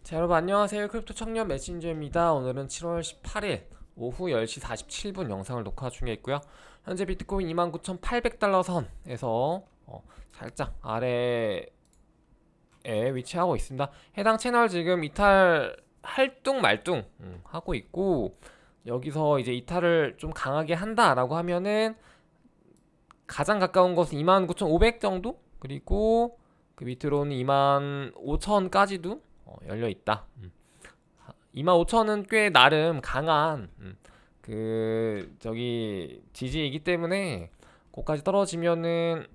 자, 여러분 안녕하세요. 크립토 청년 메신저입니다. 오늘은 7월 18일 오후 10시 47분 영상을 녹화 중에 있고요. 현재 비트코인 29,800달러 선에서 살짝 아래에 위치하고 있습니다. 해당 채널 지금 이탈 할뚱 말뚱 하고 있고, 여기서 이제 이탈을 좀 강하게 한다라고 하면은 가장 가까운 것은 29,500 정도? 그리고 그 밑으로는 25,000까지도 열려 있다. 25,000은 꽤 나름 강한 그 저기 지지이기 때문에 거기까지 떨어지면은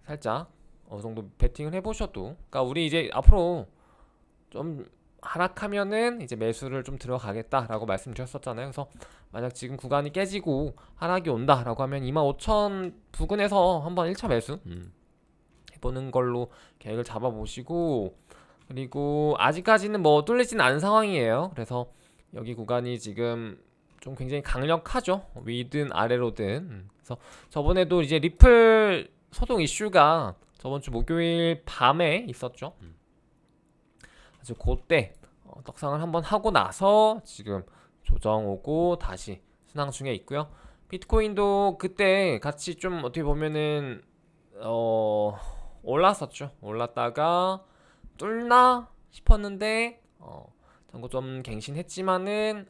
살짝 어느 정도 베팅을 해보셔도, 그러니까 우리 이제 앞으로 좀 하락하면은 이제 매수를 좀 들어가겠다라고 말씀드렸었잖아요. 그래서 만약 지금 구간이 깨지고 하락이 온다라고 하면 25,000 부근에서 한번 1차 매수 해보는 걸로 계획을 잡아보시고, 그리고 아직까지는 뭐 뚫리진 않은 상황이에요. 그래서 여기 구간이 지금 좀 굉장히 강력하죠. 위든 아래로든. 그래서 저번에도 이제 리플 소송 이슈가 저번 주 목요일 밤에 있었죠. 그래서 그때 떡상을 한번 하고 나서 지금 조정 오고 다시 순항 중에 있고요. 비트코인도 그때 같이 좀 어떻게 보면은 올랐었죠. 올랐다가 뚫나 싶었는데 전고 좀 갱신했지만은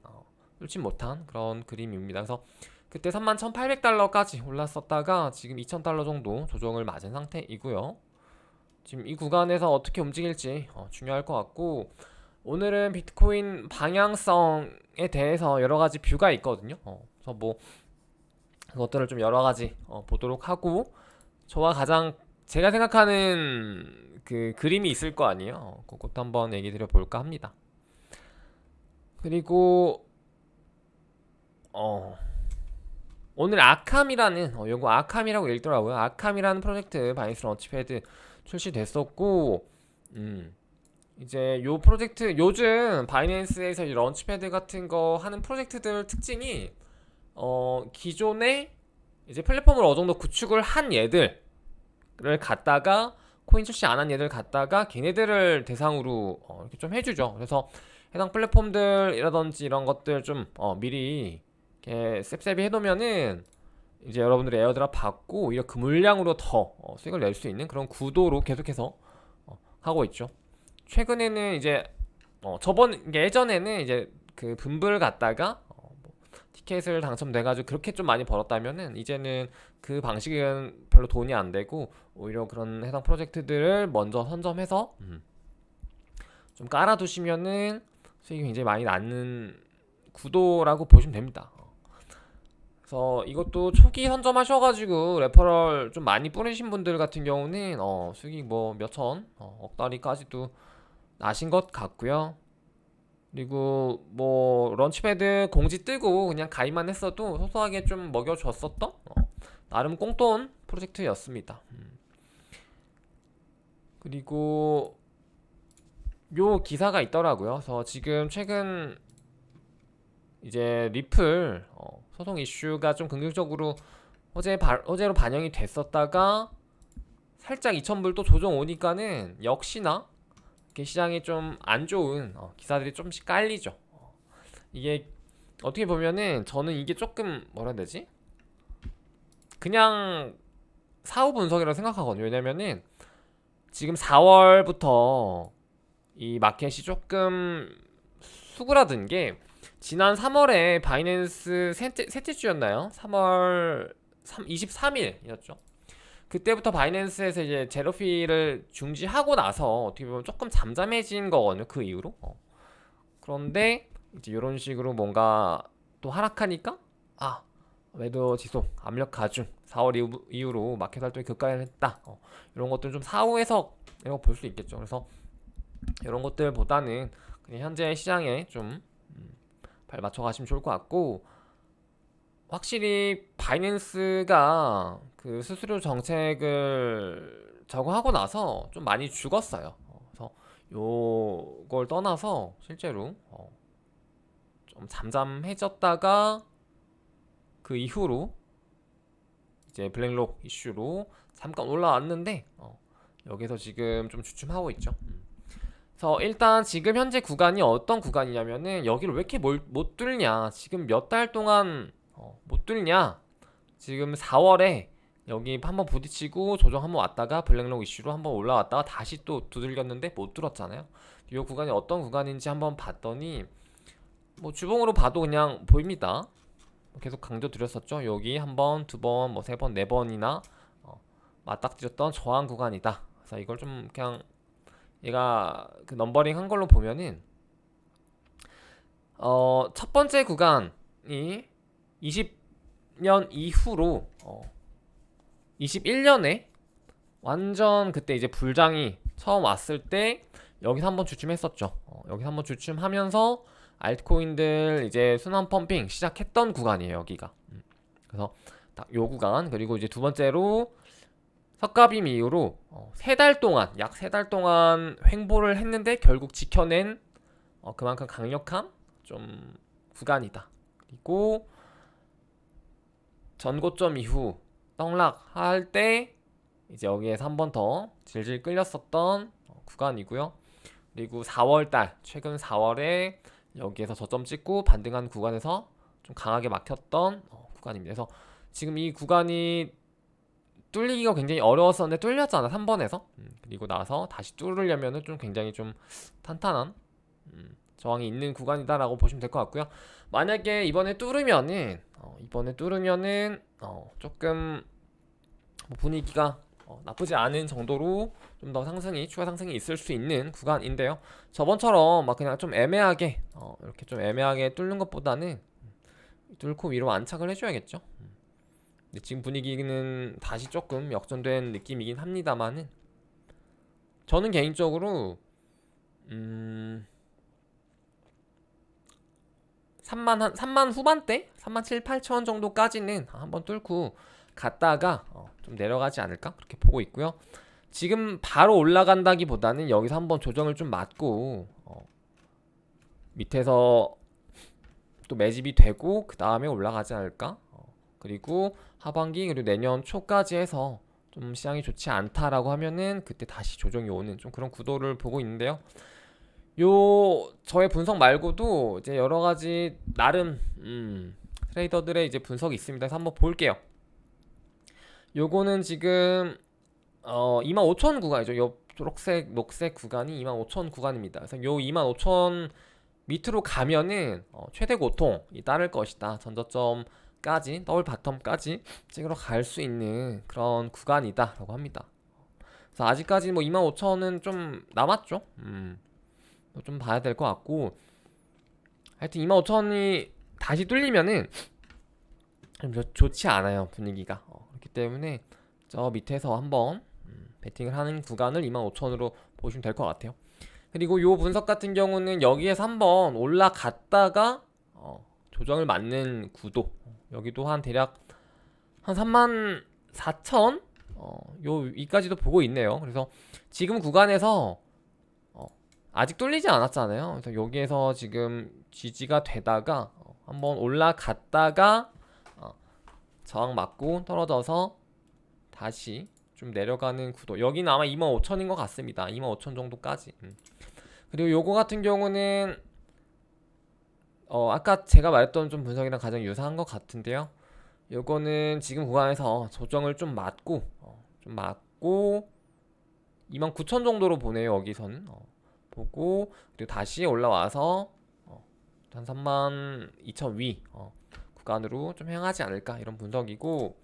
뚫지 못한 그런 그림입니다. 그래서 그때 31,800달러까지 올랐었다가 지금 2,000달러 정도 조정을 맞은 상태이고요. 지금 이 구간에서 어떻게 움직일지 중요할 것 같고, 오늘은 비트코인 방향성에 대해서 여러 가지 뷰가 있거든요. 그래서 뭐 그것들을 좀 여러 가지 보도록 하고, 저와 가장 제가 생각하는 그 그림이 있을 거 아니에요. 그것도 한번 얘기 드려볼까 합니다. 그리고 오늘 아캄이라는 요거 아캄이라고 읽더라고요. 아캄이라는 프로젝트 바이낸스 런치패드 출시됐었고, 이제 요 프로젝트 요즘 바이낸스에서 이 런치패드 같은 거 하는 프로젝트들 특징이 기존에 이제 플랫폼을 어느 정도 구축을 한 얘들을 갖다가 코인 출시 안 한 얘들 갖다가 걔네들을 대상으로 이렇게 좀 해주죠. 그래서 해당 플랫폼들이라든지 이런 것들 좀 미리 이렇게 셉셉이 해놓으면은 이제 여러분들이 에어드랍 받고 오히려 그 물량으로 더 수익을 낼 수 있는 그런 구도로 계속해서 하고 있죠. 최근에는 이제 예전에는 이제 그 분불 갖다가 뭐 티켓을 당첨돼가지고 그렇게 좀 많이 벌었다면은, 이제는 그 방식은 별로 돈이 안 되고 오히려 그런 해당 프로젝트들을 먼저 선점해서 좀 깔아두시면은 수익이 굉장히 많이 나는 구도라고 보시면 됩니다. 그래서 이것도 초기 선점하셔가지고 레퍼럴 좀 많이 뿌리신 분들 같은 경우는 수익이 뭐 몇천 억다리까지도 나신 것 같고요. 그리고 뭐 런치패드 공지 뜨고 그냥 가입만 했어도 소소하게 좀 먹여줬었던 나름 꽁돈 프로젝트였습니다. 그리고 요 기사가 있더라고요. 그래서 지금 최근 이제 리플 소송 이슈가 좀 긍정적으로 어제로 반영이 됐었다가 살짝 2,000불 또 조정 오니까는 역시나 이렇게 시장이 좀 안 좋은 기사들이 좀씩 깔리죠. 이게 어떻게 보면은 저는 이게 조금 뭐라 해야 되지? 그냥 사후 분석이라고 생각하거든요. 왜냐면은 지금 4월부터 이 마켓이 조금 수그라든 게, 지난 3월에 바이낸스 셋째 주였나요? 3월 23일이었죠. 그때부터 바이낸스에서 이제 제로피를 중지하고 나서 어떻게 보면 조금 잠잠해진 거거든요. 그 이후로. 그런데 이제 이런 식으로 뭔가 또 하락하니까 매도 지속 압력 가중, 4월 이후로 마켓 활동이 급감했다. 이런 것들 좀 사후 해석이라고 볼 수 있겠죠. 그래서 이런 것들보다는 그냥 현재 시장에 좀 발 맞춰 가시면 좋을 것 같고, 확실히 바이낸스가 그 수수료 정책을 적용하고 나서 좀 많이 죽었어요. 그래서 요걸 떠나서 실제로 좀 잠잠해졌다가 그 이후로 이제 블랙록 이슈로 잠깐 올라왔는데 여기서 지금 좀 주춤하고 있죠. 그래서 일단 지금 현재 구간이 어떤 구간이냐면은 여기를 왜 이렇게 못 뚫냐, 지금 몇 달 동안 못 뚫냐. 지금 4월에 여기 한번 부딪히고 조정 한번 왔다가 블랙록 이슈로 한번 올라왔다가 다시 또 두들겼는데 못 뚫었잖아요. 이 구간이 어떤 구간인지 한번 봤더니 뭐 주봉으로 봐도 그냥 보입니다. 계속 강조 드렸었죠. 여기 한 번, 두 번, 뭐 세 번, 네 번이나 맞닥뜨렸던 저항 구간이다. 그래서 이걸 좀 그냥 얘가 그 넘버링 한 걸로 보면은 첫 번째 구간이 20년 이후로 21년에 완전 그때 이제 불장이 처음 왔을 때 여기서 한번 주춤했었죠. 여기서 한번 주춤하면서 알트코인들 이제 순환 펌핑 시작했던 구간이에요, 여기가. 그래서 딱 요 구간. 그리고 이제 두 번째로 석가빔 이후로 세 달 동안, 약 세 달 동안 횡보를 했는데 결국 지켜낸 그만큼 강력한 좀 구간이다. 그리고 전고점 이후 떡락할 때 이제 여기에서 한 번 더 질질 끌렸었던 구간이고요. 그리고 4월달, 최근 4월에 여기에서 저점 찍고 반등한 구간에서 좀 강하게 막혔던 구간입니다. 그래서 지금 이 구간이 뚫리기가 굉장히 어려웠었는데 뚫렸잖아, 3번에서. 그리고 나서 다시 뚫으려면은 좀 굉장히 좀 탄탄한 저항이 있는 구간이다라고 보시면 될 것 같고요. 만약에 이번에 뚫으면은 조금 뭐 분위기가 나쁘지 않은 정도로 좀 더 상승이, 추가 상승이 있을 수 있는 구간인데요. 저번처럼 막 그냥 좀 애매하게 이렇게 좀 애매하게 뚫는 것보다는 뚫고 위로 안착을 해줘야겠죠. 근데 지금 분위기는 다시 조금 역전된 느낌이긴 합니다만은 저는 개인적으로 3만 후반대? 3만 7, 8천 정도까지는 한번 뚫고 갔다가 좀 내려가지 않을까? 그렇게 보고 있고요. 지금 바로 올라간다기보다는 여기서 한번 조정을 좀 맞고 밑에서 또 매집이 되고 그 다음에 올라가지 않을까? 그리고 하반기 그리고 내년 초까지 해서 좀 시장이 좋지 않다라고 하면은 그때 다시 조정이 오는 좀 그런 구도를 보고 있는데요. 저의 분석 말고도 이제 여러 가지 나름 트레이더들의 이제 분석이 있습니다. 그래서 한번 볼게요. 요거는 지금 25,000 구간이죠. 요 초록색 녹색 구간이 25,000 구간입니다. 그래서 요 25,000 밑으로 가면은 최대 고통이 따를 것이다. 전저점까지, 더블 바텀까지 찍으러 갈 수 있는 그런 구간이다라고 합니다. 그래서 아직까지 뭐 25,000은 좀 남았죠. 좀 봐야 될 것 같고, 하여튼 25,000이 다시 뚫리면은 좀 좋지 않아요, 분위기가. 그렇기 때문에 저 밑에서 한번 베팅을 하는 구간을 25,000으로 보시면 될 것 같아요. 그리고 요 분석 같은 경우는 여기에서 한번 올라갔다가 조정을 맞는 구도, 여기도 한 대략 한 34,000 요 위까지도 보고 있네요. 그래서 지금 구간에서 아직 뚫리지 않았잖아요. 그래서 여기에서 지금 지지가 되다가 한번 올라갔다가 저항 맞고 떨어져서 다시 좀 내려가는 구도, 여기는 아마 25,000인 것 같습니다. 25,000 정도까지. 그리고 요거 같은 경우는 아까 제가 말했던 좀 분석이랑 가장 유사한 것 같은데요. 요거는 지금 구간에서 조정을 좀 맞고 29,000 정도로 보내요. 여기서는 보고 그리고 다시 올라와서 한 32,000 위 구간으로 좀 향하지 않을까, 이런 분석이고,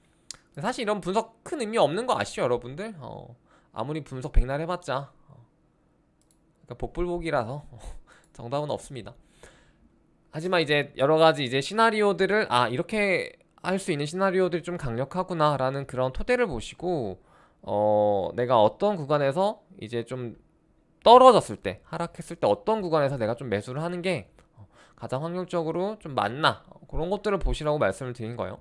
사실 이런 분석 큰 의미 없는 거 아시죠, 여러분들? 아무리 분석 백날 해봤자 그러니까 복불복이라서 정답은 없습니다. 하지만 이제 여러 가지 이제 시나리오들을 이렇게 할 수 있는 시나리오들이 좀 강력하구나라는 그런 토대를 보시고 내가 어떤 구간에서 이제 좀 떨어졌을 때, 하락했을 때 어떤 구간에서 내가 좀 매수를 하는 게 가장 확률적으로 좀 맞나, 그런 것들을 보시라고 말씀을 드린 거예요.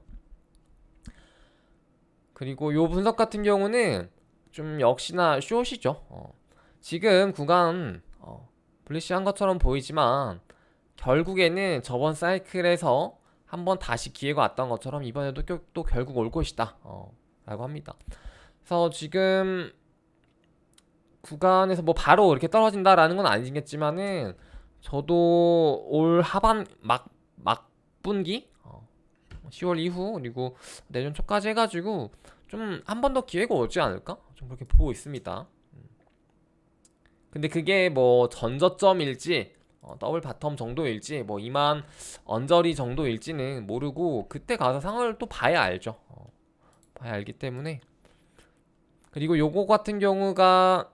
그리고 요 분석 같은 경우는 좀 역시나 숏이죠. 지금 구간 블리시한 것처럼 보이지만 결국에는 저번 사이클에서 한번 다시 기회가 왔던 것처럼 이번에도 또 결국 올 것이다 라고 합니다. 그래서 지금 구간에서 뭐 바로 이렇게 떨어진다라는 건 아니겠지만은 저도 올 하반 막분기 10월 이후 그리고 내년 초까지 해가지고 좀 한 번 더 기회가 오지 않을까? 좀 그렇게 보고 있습니다. 근데 그게 뭐 전저점일지 더블 바텀 정도일지 뭐 이만 언저리 정도일지는 모르고 그때 가서 상황을 또 봐야 알죠. 봐야 알기 때문에. 그리고 요거 같은 경우가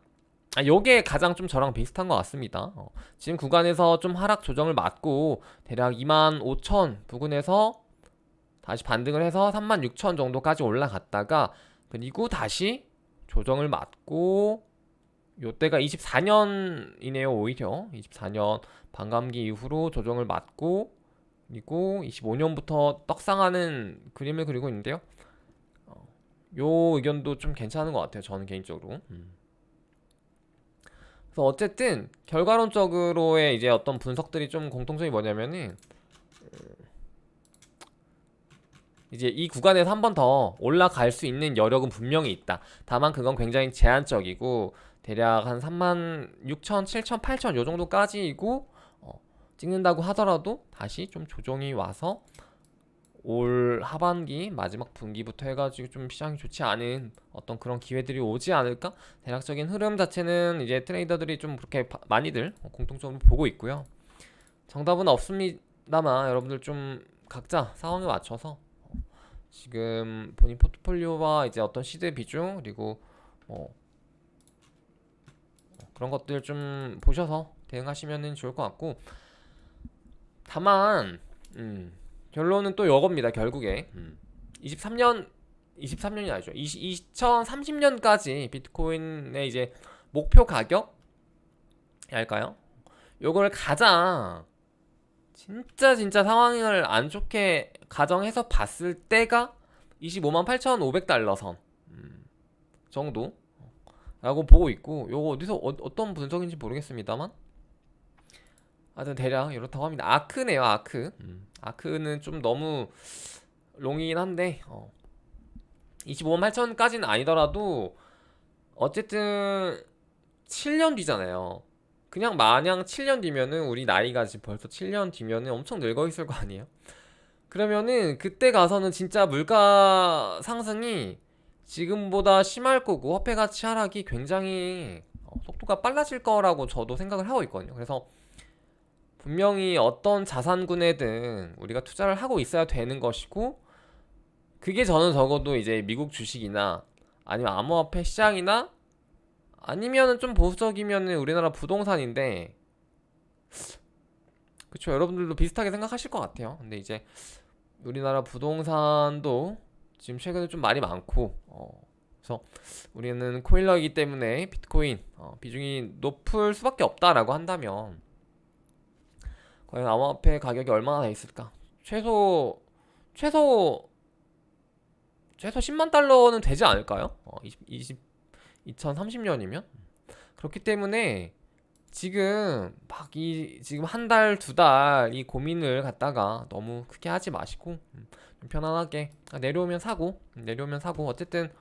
요게 가장 좀 저랑 비슷한 것 같습니다. 지금 구간에서 좀 하락 조정을 맞고 대략 25,000 부근에서 다시 반등을 해서 36,000 정도까지 올라갔다가 그리고 다시 조정을 맞고 요때가 24년이네요. 오히려 24년 반감기 이후로 조정을 맞고 그리고 25년부터 떡상하는 그림을 그리고 있는데요. 요 의견도 좀 괜찮은 것 같아요. 저는 개인적으로. 그래서 어쨌든 결과론적으로의 이제 어떤 분석들이 좀 공통점이 뭐냐면은 이제 이 구간에서 한 번 더 올라갈 수 있는 여력은 분명히 있다. 다만 그건 굉장히 제한적이고 대략 한 36,000, 7,000, 8,000 요 정도까지이고 찍는다고 하더라도 다시 좀 조정이 와서 올 하반기 마지막 분기부터 해가지고 좀 시장이 좋지 않은 어떤 그런 기회들이 오지 않을까? 대략적인 흐름 자체는 이제 트레이더들이 좀 그렇게 많이들 공통적으로 보고 있고요. 정답은 없습니다만 여러분들 좀 각자 상황에 맞춰서 지금 본인 포트폴리오와 이제 어떤 시드 비중 그리고 그런 것들 좀 보셔서 대응하시면 좋을 것 같고 다만 결론은 또 이겁니다. 결국에 23년이 아니죠. 2030년까지 비트코인의 이제 목표 가격일까요? 요걸 가장 진짜 상황을 안 좋게 가정해서 봤을 때가 25만 8,500달러 선 정도 라고 보고 있고 요거 어디서 어떤 분석인지 모르겠습니다만 하여튼 대략 이렇다고 합니다. 아크네요. 아크. 아크는 좀 너무 롱이긴 한데 25만 8천까지는 아니더라도 어쨌든 7년 뒤잖아요. 그냥 마냥 7년 뒤면은 우리 나이가 지금 벌써 7년 뒤면은 엄청 늙어 있을 거 아니에요? 그러면은 그때 가서는 진짜 물가 상승이 지금보다 심할 거고 화폐 가치 하락이 굉장히 속도가 빨라질 거라고 저도 생각을 하고 있거든요. 그래서 분명히 어떤 자산군에든 우리가 투자를 하고 있어야 되는 것이고 그게 저는 적어도 이제 미국 주식이나 아니면 암호화폐 시장이나 아니면은 좀 보수적이면은 우리나라 부동산인데 그쵸 여러분들도 비슷하게 생각하실 것 같아요. 근데 이제 우리나라 부동산도 지금 최근에 좀 말이 많고 그래서 우리는 코일러이기 때문에 비트코인 비중이 높을 수밖에 없다라고 한다면 과연 암호화폐 가격이 얼마나 돼 있을까? 최소 최소 10만 달러는 되지 않을까요? 2030년이면 그렇기 때문에 지금 지금 한 달, 두 달 이 고민을 갖다가 너무 크게 하지 마시고 좀 편안하게 내려오면 사고 어쨌든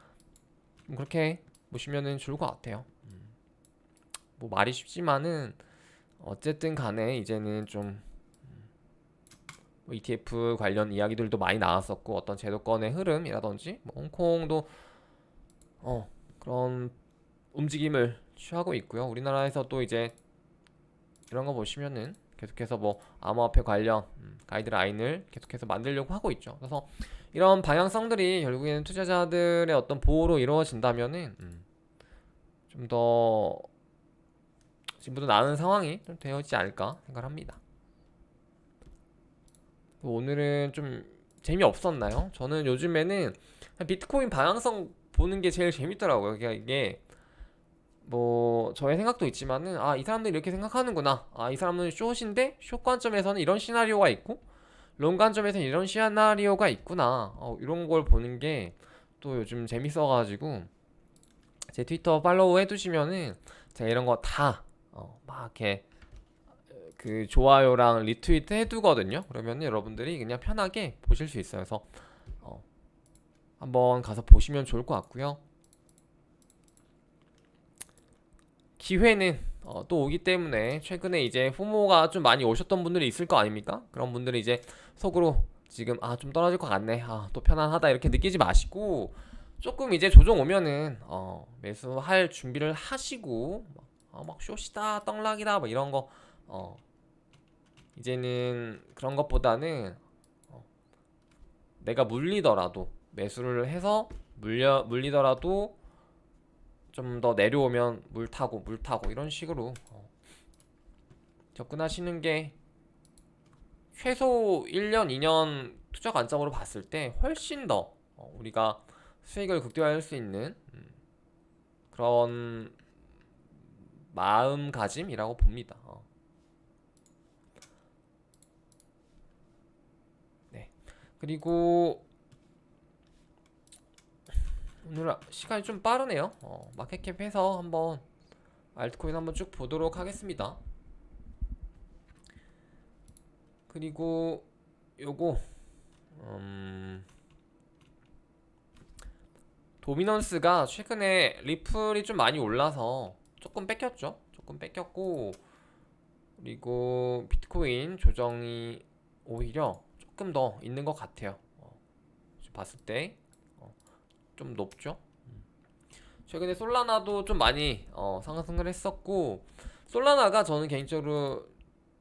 그렇게 보시면은 좋을 것 같아요. 뭐 말이 쉽지만은 어쨌든 간에 이제는 좀 ETF 관련 이야기들도 많이 나왔었고 어떤 제도권의 흐름이라든지 뭐 홍콩도 그런 움직임을 취하고 있고요. 우리나라에서 또 이제 이런 거 보시면은 계속해서 뭐 암호화폐 관련 가이드라인을 계속해서 만들려고 하고 있죠. 그래서 이런 방향성들이 결국에는 투자자들의 어떤 보호로 이루어진다면은 좀 더 지금보다 나은 상황이 좀 되어지지 않을까 생각합니다. 오늘은 좀 재미없었나요? 저는 요즘에는 비트코인 방향성 보는 게 제일 재밌더라고요. 그러니까 이게 뭐 저의 생각도 있지만은 이 사람들이 이렇게 생각하는구나. 이 사람은 숏인데 숏 관점에서는 이런 시나리오가 있고 롱 관점에서는 이런 시나리오가 있구나. 이런 걸 보는 게 또 요즘 재밌어가지고 제 트위터 팔로우 해두시면은 제가 이런 거 다 막 이렇게 그 좋아요랑 리트위트 해두거든요. 그러면 여러분들이 그냥 편하게 보실 수 있어요. 그래서 한번 가서 보시면 좋을 것 같고요. 기회는 또 오기 때문에 최근에 이제 후모가 좀 많이 오셨던 분들이 있을 거 아닙니까? 그런 분들이 이제 속으로 지금 좀 떨어질 것 같네, 또 편안하다 이렇게 느끼지 마시고 조금 이제 조정 오면은 매수할 준비를 하시고 막 쇼시다 떡락이다 뭐 이런 거 이제는 그런 것보다는 내가 물리더라도 매수를 해서 물리더라도 좀 더 내려오면 물 타고 이런 식으로 접근하시는 게 최소 1년, 2년 투자 관점으로 봤을 때 훨씬 더 우리가 수익을 극대화할 수 있는 그런 마음가짐이라고 봅니다. 네. 그리고 오늘 시간이 좀 빠르네요. 마켓캡 해서 한번 알트코인 한번 쭉 보도록 하겠습니다. 그리고 요거 도미넌스가 최근에 리플이 좀 많이 올라서 조금 뺏겼죠. 조금 뺏겼고, 그리고 비트코인 조정이 오히려 조금 더 있는 것 같아요. 봤을 때 좀 높죠. 최근에 솔라나도 좀 많이 상승을 했었고, 솔라나가 저는 개인적으로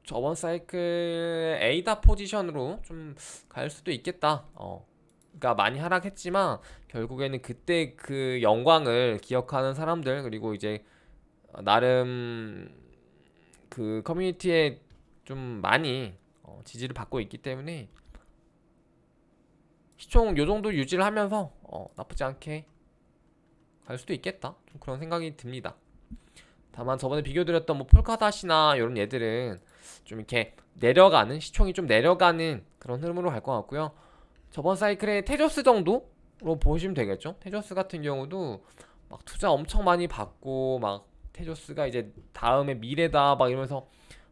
저번 사이클 에이다 포지션으로 좀 갈 수도 있겠다. 그러니까 많이 하락했지만 결국에는 그때 그 영광을 기억하는 사람들, 그리고 이제 나름 그 커뮤니티에 좀 많이 지지를 받고 있기 때문에 시총 요 정도 유지를 하면서 나쁘지 않게 갈 수도 있겠다, 좀 그런 생각이 듭니다. 다만 저번에 비교드렸던 뭐 폴카닷이나 이런 얘들은 좀 이렇게 내려가는, 시총이 좀 내려가는 그런 흐름으로 갈 것 같고요. 저번 사이클의 테조스 정도로 보시면 되겠죠. 테조스 같은 경우도 막 투자 엄청 많이 받고 막 테조스가 이제 다음에 미래다 막 이러면서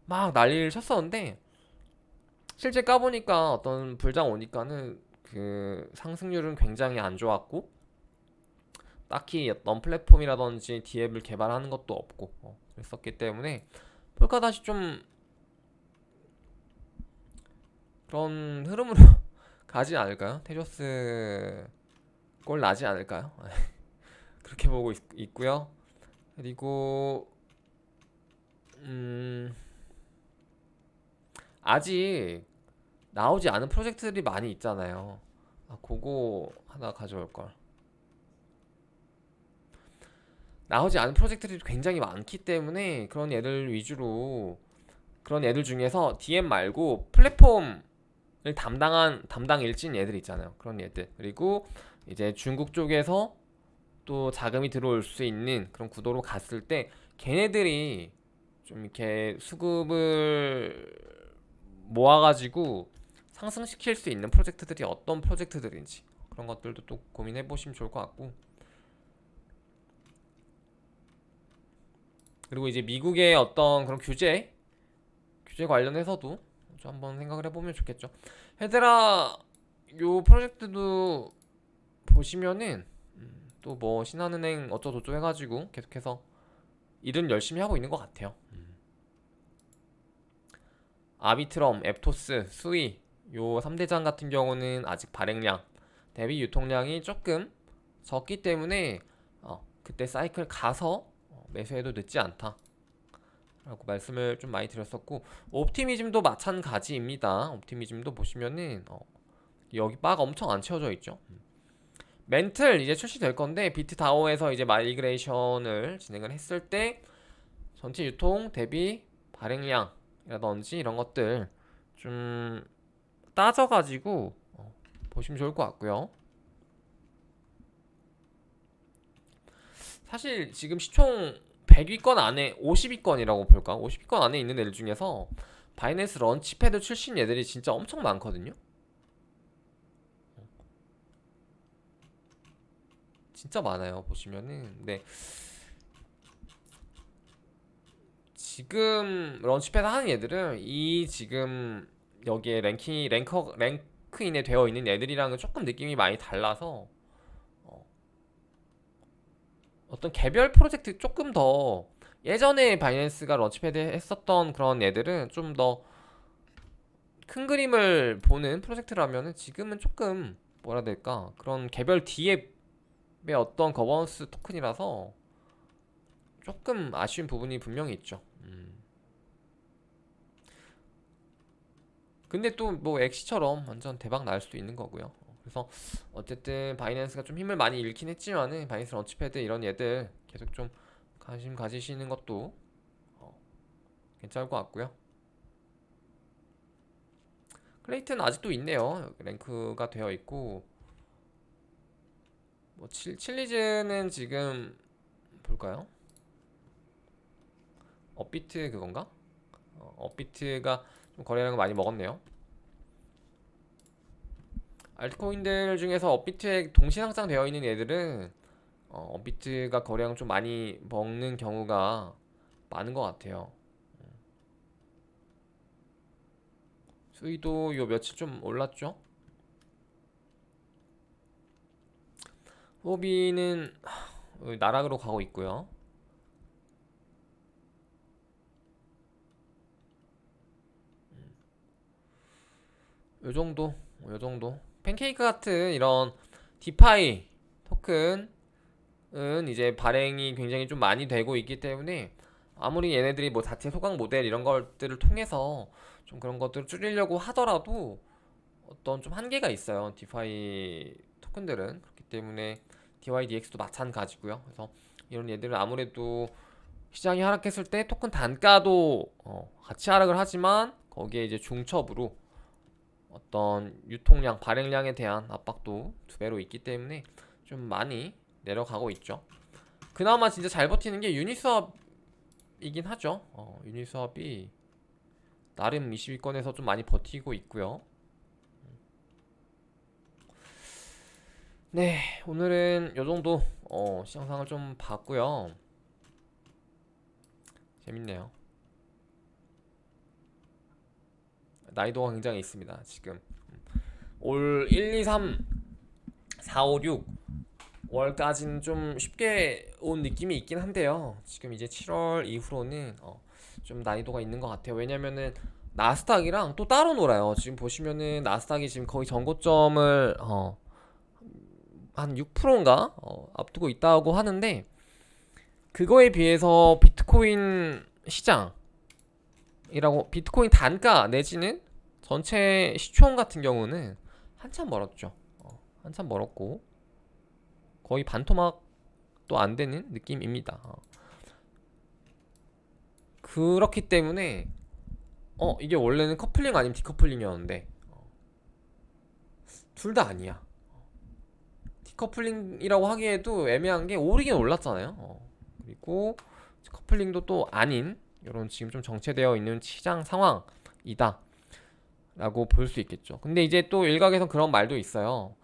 막 난리를 쳤었는데, 실제 까보니까 어떤 불장 오니까는 그 상승률은 굉장히 안 좋았고, 딱히 어떤 플랫폼이라든지 디앱을 개발하는 것도 없고 그랬었기 때문에 폴카닷이 좀 그런 흐름으로 가지 않을까요? 테조스 꼴 나지 않을까요? 그렇게 보고 있고요. 그리고 아직 나오지 않은 프로젝트들이 많이 있잖아요. 그거 하나 가져올 걸. 나오지 않은 프로젝트들이 굉장히 많기 때문에 그런 애들 위주로, 그런 애들 중에서 DM 말고 플랫폼을 담당 일진 애들 있잖아요. 그런 애들, 그리고 이제 중국 쪽에서 또 자금이 들어올 수 있는 그런 구도로 갔을 때 걔네들이 좀 이렇게 수급을 모아가지고 상승시킬 수 있는 프로젝트들이 어떤 프로젝트들인지 그런 것들도 또 고민해 보시면 좋을 것 같고, 그리고 이제 미국의 어떤 그런 규제 관련해서도 좀 한번 생각을 해보면 좋겠죠. 헤드라 요 프로젝트도 보시면은 또 뭐 신한은행 어쩌고저쩌고 해가지고 계속해서 일은 열심히 하고 있는 것 같아요. 아비트럼, 앱토스, 수이 요 3대장 같은 경우는 아직 발행량 대비 유통량이 조금 적기 때문에 그때 사이클 가서 매수해도 늦지 않다 라고 말씀을 좀 많이 드렸었고, 옵티미즘도 마찬가지입니다. 옵티미즘도 보시면은 여기 바가 엄청 안 채워져 있죠. 멘틀 이제 출시될 건데, 비트다오에서 이제 마이그레이션을 진행을 했을 때 전체 유통 대비 발행량이라든지 이런 것들 좀 따져가지고 보시면 좋을 것 같고요. 사실 지금 시총 100위권 안에 50위권이라고 볼까? 50위권 안에 있는 애들 중에서 바이낸스 런치패드 출신 애들이 진짜 엄청 많거든요. 진짜 많아요, 보시면은. 근데 지금 런치패드 하는 애들은 이 지금 여기에 랭크인에 되어 있는 애들이랑은 조금 느낌이 많이 달라서 어떤 개별 프로젝트 조금 더 예전에 바이낸스가 런치패드 했었던 그런 애들은 좀 더 큰 그림을 보는 프로젝트라면은 지금은 조금 뭐라 해야 될까, 그런 개별 D앱의 어떤 거버넌스 토큰이라서 조금 아쉬운 부분이 분명히 있죠. 근데 또 뭐 엑시처럼 완전 대박 날 수도 있는 거고요. 그래서 어쨌든 바이낸스가 좀 힘을 많이 잃긴 했지만은 바이낸스 런치패드 이런 얘들 계속 좀 관심 가지시는 것도 어, 괜찮을 것 같고요. 클레이트는 아직도 있네요. 랭크가 되어 있고, 뭐 칠리즈는 지금 볼까요? 업비트 그건가? 업비트가 좀 거래량을 많이 먹었네요. 알트코인들 중에서 업비트에 동시상장 되어 있는 애들은 업비트가 거래량 좀 많이 먹는 경우가 많은 것 같아요. 수위도 요 며칠 좀 올랐죠? 후비는 나락으로 가고 있고요. 요 정도, 요 정도. 팬케이크 같은 이런 디파이 토큰은 이제 발행이 굉장히 좀 많이 되고 있기 때문에 아무리 얘네들이 뭐 자체 소강 모델 이런 것들을 통해서 좀 그런 것들을 줄이려고 하더라도 어떤 좀 한계가 있어요. 디파이 토큰들은. 그렇기 때문에 DYDX도 마찬가지고요. 그래서 이런 얘들은 아무래도 시장이 하락했을 때 토큰 단가도 같이 하락을 하지만 거기에 이제 중첩으로 어떤 유통량, 발행량에 대한 압박도 두 배로 있기 때문에 좀 많이 내려가고 있죠. 그나마 진짜 잘 버티는 게 유니스왑이긴 하죠. 유니스왑이 나름 22건에서 좀 많이 버티고 있고요. 네, 오늘은 요 정도 시장상을 좀 봤고요. 재밌네요. 난이도가 굉장히 있습니다. 지금 올 1, 2, 3, 4, 5, 6 월까지는 좀 쉽게 온 느낌이 있긴 한데요. 지금 이제 7월 이후로는 좀 난이도가 있는 것 같아요. 왜냐면은 나스닥이랑 또 따로 놀아요. 지금 보시면은 나스닥이 지금 거의 전고점을 한 6%인가 앞두고 있다고 하는데, 그거에 비해서 비트코인 시장이라고, 비트코인 단가 내지는 전체 시총 같은 경우는 한참 멀었죠. 한참 멀었고 거의 반토막도 안 되는 느낌입니다. 그렇기 때문에 이게 원래는 커플링 아니면 디커플링이었는데 둘 다 아니야. 디커플링이라고 하기에도 애매한 게 오르긴 올랐잖아요. 그리고 커플링도 또 아닌 이런 지금 좀 정체되어 있는 시장 상황이다 라고 볼 수 있겠죠. 근데 이제 또 일각에선 그런 말도 있어요.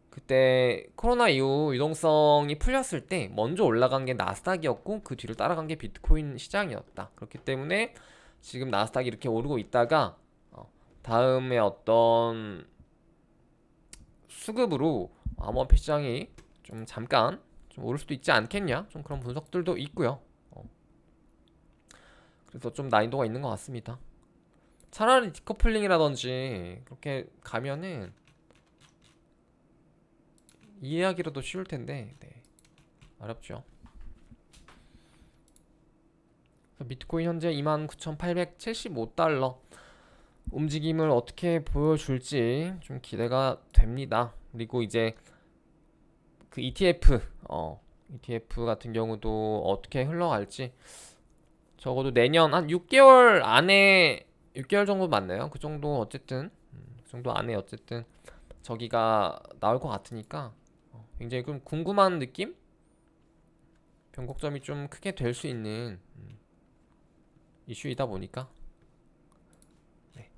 그때 코로나 이후 유동성이 풀렸을 때 먼저 올라간 게 나스닥이었고 그 뒤를 따라간 게 비트코인 시장이었다. 그렇기 때문에 지금 나스닥이 이렇게 오르고 있다가 다음에 어떤 수급으로 암호화폐 시장이 좀 잠깐 좀 오를 수도 있지 않겠냐, 좀 그런 분석들도 있고요. 그래서 좀 난이도가 있는 것 같습니다. 차라리 디커플링이라든지 그렇게 가면은 이해하기라도 쉬울 텐데, 네, 어렵죠. 비트코인 현재 29,875달러 움직임을 어떻게 보여줄지 좀 기대가 됩니다. 그리고 이제 그 ETF 같은 경우도 어떻게 흘러갈지, 적어도 내년 한 6개월 안에, 6개월 정도 맞나요? 그 정도 어쨌든 그 정도 안에 어쨌든 저기가 나올 것 같으니까 굉장히 좀 궁금한 느낌? 변곡점이 좀 크게 될 수 있는 이슈이다 보니까, 네.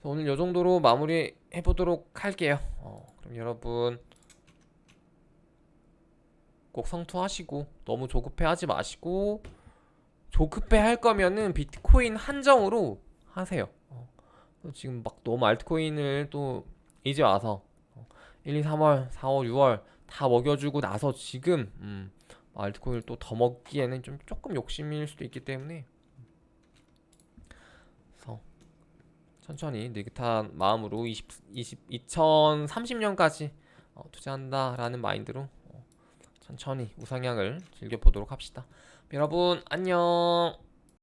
오늘 요 정도로 마무리 해보도록 할게요. 그럼 여러분 꼭 성투하시고 너무 조급해 하지 마시고, 조급해 할 거면은 비트코인 한정으로 하세요. 지금 막 너무 알트코인을 또 이제 와서 1, 2, 3월, 4월, 6월 다 먹여주고 나서 지금 알트코인을 또 더 먹기에는 좀 조금 욕심일 수도 있기 때문에, 그래서 천천히 느긋한 마음으로 2030년까지 투자한다라는 마인드로 천천히 우상향을 즐겨보도록 합시다. 여러분 안녕.